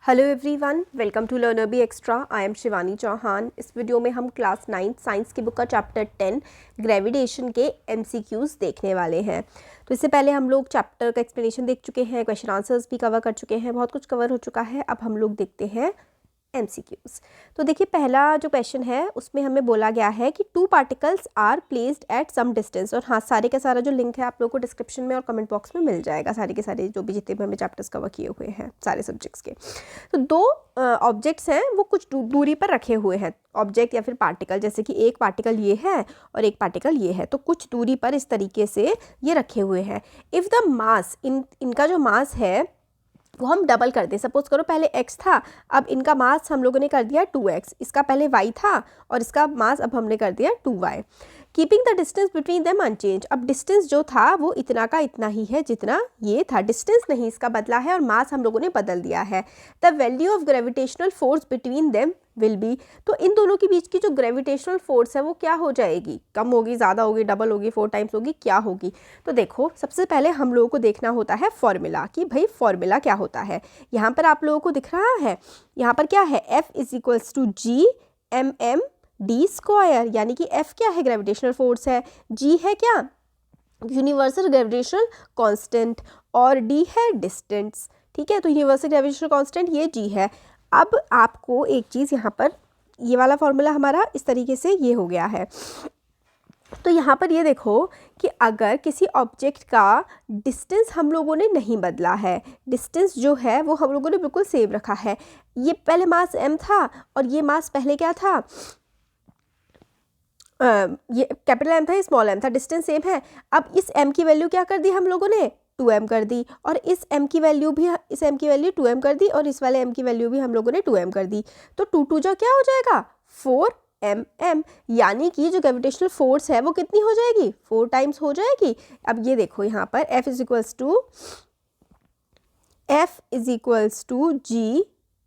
Hello everyone, welcome to learner B extra. आई एम शिवानी चौहान। इस वीडियो में हम क्लास 9 साइंस की बुक का चैप्टर 10 ग्रेविटेशन के एमसीक्यूज़ देखने वाले हैं। तो इससे पहले हम लोग चैप्टर का एक्सप्लेनेशन देख चुके हैं, क्वेश्चन आंसर्स भी कवर कर चुके हैं, बहुत कुछ कवर हो चुका है। अब हम लोग देखते हैं एमसीक्यूज़। तो देखिए, पहला जो क्वेश्चन है उसमें हमें बोला गया है कि two particles are placed at some distance. और हाँ, सारे का सारा जो लिंक है आप लोगों को डिस्क्रिप्शन में और कमेंट बॉक्स में मिल जाएगा, सारे के सारे जो भी जितने भी हमें चैप्टर्स कवर किए हुए हैं सारे सब्जेक्ट्स के। तो दो ऑब्जेक्ट्स हैं, वो कुछ दूरी पर रखे हुए हैं, ऑब्जेक्ट या फिर पार्टिकल। जैसे कि एक पार्टिकल ये है और एक पार्टिकल ये है, तो कुछ दूरी पर इस तरीके से ये रखे हुए हैं। इफ़ द मास, इनका जो मास है वो हम डबल कर दें। सपोज करो पहले x था, अब इनका मास हम लोगों ने कर दिया 2x, इसका पहले y था और इसका मास अब हमने कर दिया 2y। Keeping the distance between them unchange. अब डिस्टेंस जो था वो इतना का इतना ही है जितना ये था, डिस्टेंस नहीं इसका बदला है और मास हम लोगों ने बदल दिया है। The value of gravitational force between them will be. तो इन दोनों के बीच की जो ग्रेविटेशनल फोर्स है वो क्या हो जाएगी, कम होगी, ज़्यादा होगी, डबल होगी, 4 टाइम्स होगी, क्या होगी। तो देखो, सबसे पहले हम लोगों को देखना होता है फॉर्मूला, कि भाई फॉर्मूला क्या होता है। यहाँ पर आप लोगों को दिख रहा है, यहाँ पर क्या है, F = g mm d square, यानी कि F क्या है, ग्रेविटेशनल फोर्स है, G है क्या, यूनिवर्सल ग्रेविटेशनल कांस्टेंट, और D है डिस्टेंस। ठीक है, तो यूनिवर्सल ग्रेविटेशनल कांस्टेंट ये G है। अब आपको एक चीज़ यहाँ पर, ये वाला फॉर्मूला हमारा इस तरीके से ये हो गया है। तो यहाँ पर ये देखो कि अगर किसी ऑब्जेक्ट का डिस्टेंस हम लोगों ने नहीं बदला है, डिस्टेंस जो है वो हम लोगों ने बिल्कुल सेम रखा है, ये पहले मास m था और ये मास पहले क्या था, ये कैपिटल M था, ये स्मॉल m था, डिस्टेंस सेम है। अब इस m की वैल्यू क्या कर दी हम लोगों ने, 2m कर दी, और इस m की वैल्यू भी, इस m की वैल्यू 2m कर दी, और इस वाले m की वैल्यू भी हम लोगों ने 2m कर दी। तो 2 जो क्या हो जाएगा, 4mm, यानी कि जो ग्रेविटेशनल फोर्स है वो कितनी हो जाएगी, 4 टाइम्स हो जाएगी। अब ये देखो यहाँ पर F = g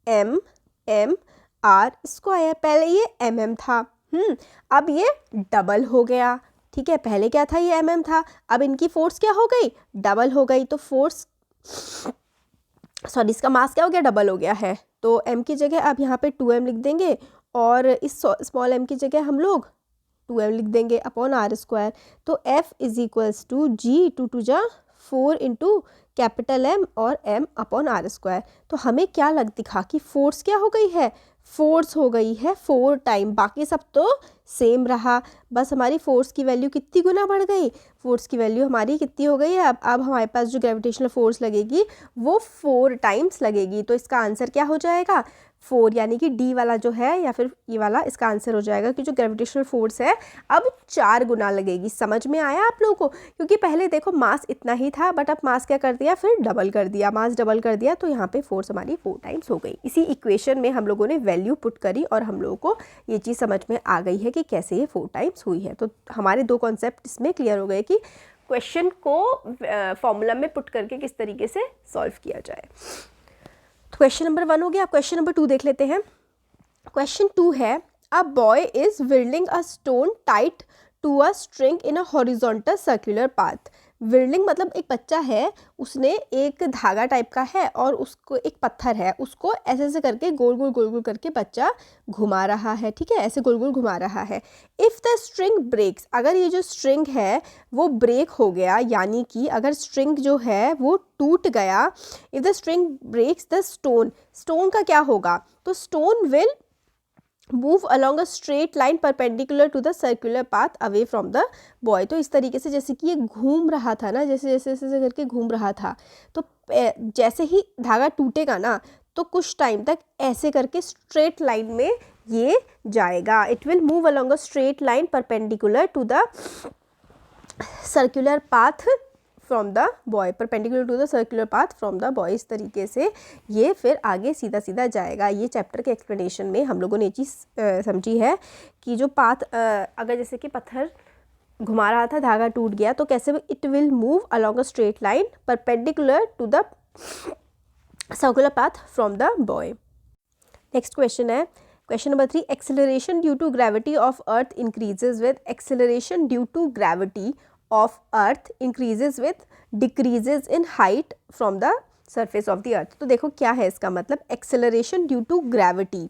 m r square, पहले ये mm था, अब ये डबल हो गया। ठीक है, पहले क्या था, ये mm था, अब इनकी फोर्स क्या हो गई, डबल हो गई। तो फोर्स, सॉरी, इसका मास क्या हो गया, डबल हो गया है। तो m की जगह अब यहाँ पे 2m लिख देंगे, और इस स्मॉल m की जगह हम लोग 2m लिख देंगे अपॉन r स्क्वायर। तो F = g 2 जा 4 इंटू कैपिटल M और m अपॉन r स्क्वायर। तो हमें क्या दिखा कि फोर्स क्या हो गई है, फोर्स हो गई है 4 टाइम, बाकी सब तो सेम रहा, बस हमारी फोर्स की वैल्यू कितनी गुना बढ़ गई, फोर्स की वैल्यू हमारी कितनी हो गई है, अब हमारे पास जो ग्रेविटेशनल फोर्स लगेगी वो 4 टाइम्स लगेगी। तो इसका आंसर क्या हो जाएगा, 4, यानी कि डी वाला जो है या फिर ये वाला, इसका आंसर हो जाएगा कि जो ग्रेविटेशनल फोर्स है अब 4 गुना लगेगी। समझ में आया आप लोगों को, क्योंकि पहले देखो मास इतना ही था, बट अब मास क्या कर दिया, फिर डबल कर दिया, मास डबल कर दिया, तो यहाँ पे फोर्स हमारी 4 टाइम्स हो गई। इसी इक्वेशन में हम लोगों ने वैल्यू पुट करी और हम लोगों को ये चीज़ समझ में आ गई है कि कैसे ये 4 टाइम्स हुई है। तो हमारे 2 कॉन्सेप्ट इसमें क्लियर हो गए कि क्वेश्चन को फॉर्मूला में पुट करके किस तरीके से सॉल्व किया जाए। तो क्वेश्चन नंबर 1 हो गया। आप क्वेश्चन नंबर 2 देख लेते हैं। क्वेश्चन 2 है, a boy is whirling a stone tied to a string in a horizontal circular path. Whirling मतलब एक बच्चा है, उसने एक धागा टाइप का है और उसको एक पत्थर है, उसको ऐसे ऐसे करके गोल गोल करके बच्चा घुमा रहा है। ठीक है, ऐसे गोल गोल घुमा रहा है। इफ़ द स्ट्रिंग ब्रेक्स, अगर ये जो स्ट्रिंग है वो ब्रेक हो गया, यानी कि अगर स्ट्रिंग जो है वो टूट गया, if the string breaks the stone, stone का क्या होगा, तो stone will move along a straight line perpendicular to the circular path away from the boy. तो इस तरीके से, जैसे कि ये घूम रहा था ना, जैसे जैसे जैसे करके घूम रहा था, तो जैसे ही धागा टूटेगा ना, तो कुछ टाइम तक ऐसे करके स्ट्रेट लाइन में ये जाएगा। It will move along a straight line perpendicular to the circular path from the boy, perpendicular to the circular path from the boy. इस तरीके से ये फिर आगे सीधा सीधा जाएगा। ये चैप्टर के एक्सप्लेनेशन में हम लोगों ने ये चीज़ समझी है कि जो पाथ, अगर जैसे कि पत्थर घुमा रहा था, धागा टूट गया, तो कैसे it will move along a straight line perpendicular to the circular path from the boy. Next question है, question number 3, acceleration due to gravity of earth increases with, acceleration due to gravity of earth increases with decreases in height from the surface of the earth. तो देखो क्या है इसका मतलब, acceleration due to gravity.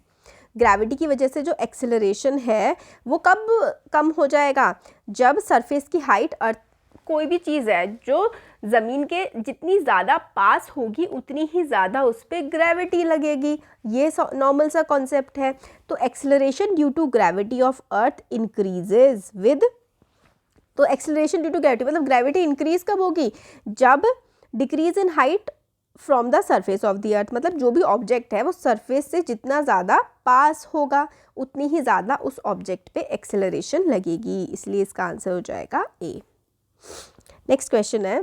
Gravity की वजह से जो एक्सेलरेशन है वो कब कम हो जाएगा, जब सरफेस की हाइट अर्थ, कोई भी चीज़ है जो ज़मीन के जितनी ज़्यादा पास होगी उतनी ही ज़्यादा उस पर ग्रेविटी लगेगी। ये नॉर्मल सा कॉन्सेप्ट है। तो acceleration due to gravity of earth increases with, तो एक्सेलरेशन ड्यू टू ग्रेविटी मतलब ग्रेविटी इंक्रीज कब होगी, जब decrease in height from the surface of the earth, मतलब जो भी ऑब्जेक्ट है वो सरफेस से जितना ज़्यादा पास होगा उतनी ही ज़्यादा उस ऑब्जेक्ट पे एक्सेलरेशन लगेगी, इसलिए इसका आंसर हो जाएगा ए। नेक्स्ट क्वेश्चन है,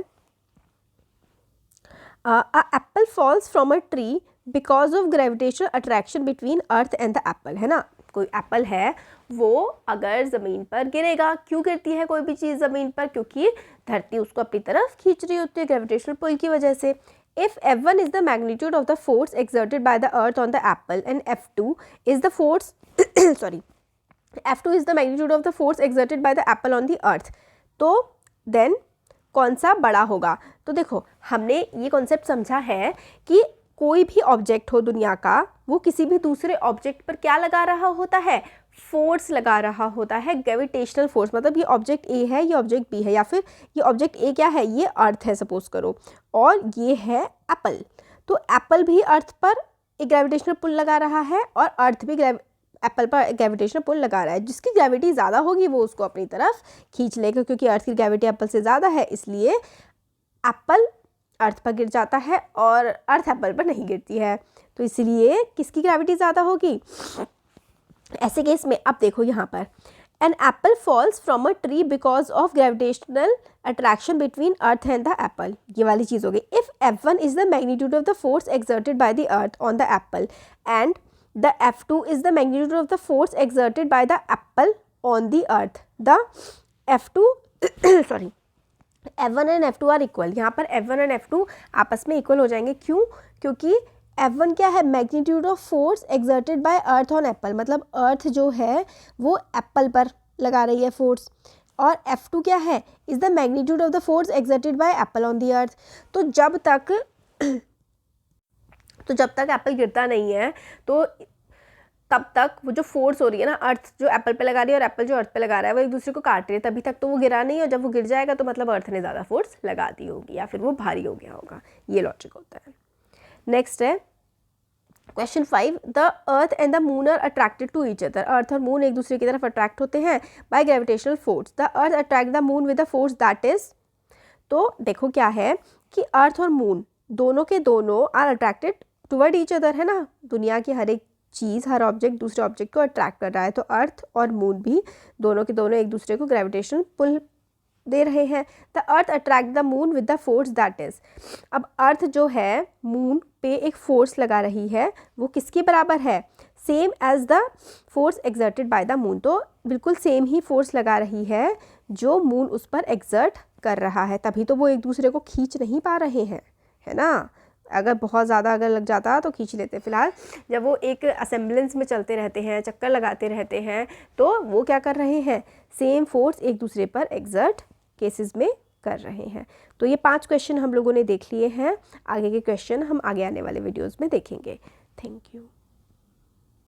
a apple falls from a tree because of gravitational attraction between earth and the apple, है ना। कोई एप्पल है वो अगर ज़मीन पर गिरेगा, क्यों गिरती है कोई भी चीज़ ज़मीन पर, क्योंकि धरती उसको अपनी तरफ खींच रही होती है ग्रेविटेशनल पुल की वजह से। If F1 is the magnitude of the force exerted by the earth on the apple and F2 is the force sorry, F2 is the magnitude of the force exerted by the apple on the earth, तो then कौन सा बड़ा होगा। तो देखो हमने ये concept समझा है कि कोई भी ऑब्जेक्ट हो दुनिया का, वो किसी भी दूसरे ऑब्जेक्ट पर क्या लगा रहा होता है, फोर्स लगा रहा होता है, ग्रेविटेशनल फोर्स। मतलब ये ऑब्जेक्ट ए है, ये ऑब्जेक्ट बी है, या फिर ये ऑब्जेक्ट ए क्या है, ये अर्थ है सपोज करो, और ये है एप्पल। तो एप्पल भी अर्थ पर एक ग्रेविटेशनल पुल लगा रहा है और अर्थ भी एप्पल पर ग्रेविटेशनल पुल लगा रहा है। जिसकी ग्रेविटी ज़्यादा होगी वो उसको अपनी तरफ खींच लेगा, क्योंकि अर्थ की ग्रेविटी एप्पल से ज़्यादा है, इसलिए एप्पल अर्थ पर गिर जाता है और अर्थ एप्पल पर नहीं गिरती है। तो इसलिए किसकी ग्रेविटी ज़्यादा होगी ऐसे केस में। अब देखो यहाँ पर, an apple falls from a tree because of gravitational attraction between earth and the apple, ये वाली चीज़ हो गई। If F1 is the magnitude of the force exerted by the earth on the apple and the F2 is the magnitude of the force exerted by the apple on the earth, the F2 sorry F1 and F2 are equal. यहाँ पर F1 and F2 आपस में equal हो जाएंगे। क्यों? क्योंकि F1 क्या है, magnitude of force exerted bye earth on Apple, मतलब अर्थ जो है वो एप्पल पर लगा रही है फोर्स, और F2 क्या है, is the magnitude of the force exerted bye Apple on the earth. तो जब तक एप्पल गिरता नहीं है तो तब तक वो जो फोर्स हो रही है ना, अर्थ जो एप्पल पे लगा रही है और एप्पल जो अर्थ पे लगा रहा है, वो एक दूसरे को काट रही है, तभी तक तो वो गिरा नहीं है। और जब वो गिर जाएगा तो मतलब अर्थ ने ज़्यादा फोर्स लगा दी होगी या फिर वो भारी हो गया होगा, ये लॉजिक होता है। नेक्स्ट है question 5, the earth and the moon are attracted to each other. Earth और मून एक दूसरे की तरफ अट्रैक्ट होते हैं by gravitational force. The earth attract the moon with the force that is, तो देखो क्या है कि अर्थ और मून दोनों के दोनों are attracted toward each other, है ना। दुनिया की हर एक चीज़, हर ऑब्जेक्ट दूसरे ऑब्जेक्ट को अट्रैक्ट कर रहा है, तो अर्थ और मून भी दोनों के दोनों एक दूसरे को ग्रेविटेशनल पुल दे रहे हैं। The earth attract the moon with the force that is, अब अर्थ जो है मून पे एक फोर्स लगा रही है, वो किसके बराबर है, same as the force exerted by the moon. तो बिल्कुल सेम ही फोर्स लगा रही है जो मून उस पर एक्सर्ट कर रहा है, तभी तो वो एक दूसरे को खींच नहीं पा रहे हैं, है ना। अगर बहुत ज़्यादा अगर लग जाता तो खींच लेते। फिलहाल जब वो एक असेंबलेंस में चलते रहते हैं, चक्कर लगाते रहते हैं, तो वो क्या कर रहे हैं, सेम फोर्स एक दूसरे पर एक्सर्ट केसेस में कर रहे हैं। तो ये 5 क्वेश्चन हम लोगों ने देख लिए हैं। आगे के क्वेश्चन हम आगे आने वाले वीडियोज़ में देखेंगे। Thank you.